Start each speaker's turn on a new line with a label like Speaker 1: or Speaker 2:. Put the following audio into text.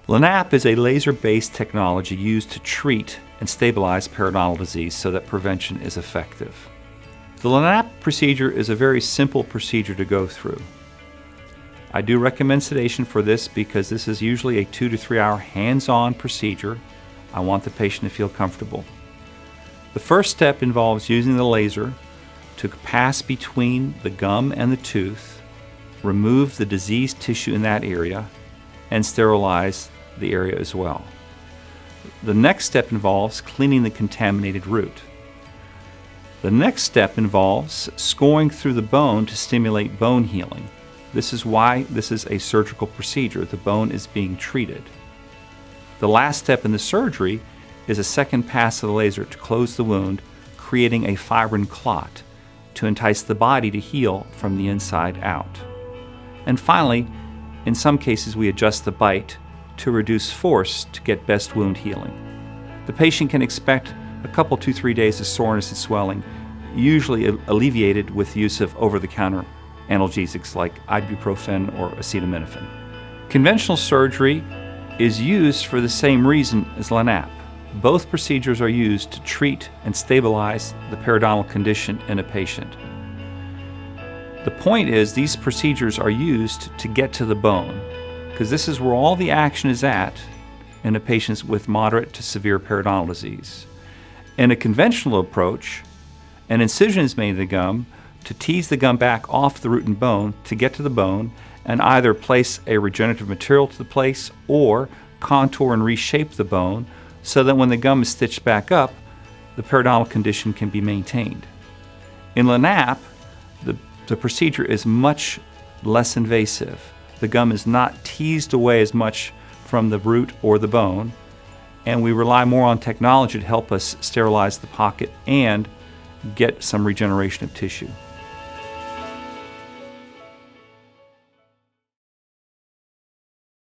Speaker 1: LANAP is a laser-based technology used to treat and stabilize periodontal disease so that prevention is effective. The LANAP procedure is a very simple procedure to go through. I do recommend sedation for this because this is usually a 2 to 3 hour hands-on procedure. I want the patient to feel comfortable. The first step involves using the laser to pass between the gum and the tooth, remove the diseased tissue in that area, and sterilize the area as well. The next step involves cleaning the contaminated root. The next step involves scoring through the bone to stimulate bone healing. This is why this is a surgical procedure. The bone is being treated. The last step in the surgery is a second pass of the laser to close the wound, creating a fibrin clot to entice the body to heal from the inside out. And finally, in some cases we adjust the bite to reduce force to get best wound healing. The patient can expect a couple, 2-3 days of soreness and swelling, usually alleviated with use of over-the-counter analgesics like ibuprofen or acetaminophen. Conventional surgery is used for the same reason as LANAP. Both procedures are used to treat and stabilize the periodontal condition in a patient. The point is these procedures are used to get to the bone, because this is where all the action is at in a patient with moderate to severe periodontal disease. In a conventional approach, an incision is made in the gum to tease the gum back off the root and bone to get to the bone and either place a regenerative material to the place or contour and reshape the bone so that when the gum is stitched back up, the periodontal condition can be maintained. In LANAP, the procedure is much less invasive. The gum is not teased away as much from the root or the bone, and we rely more on technology to help us sterilize the pocket and get some regeneration of tissue.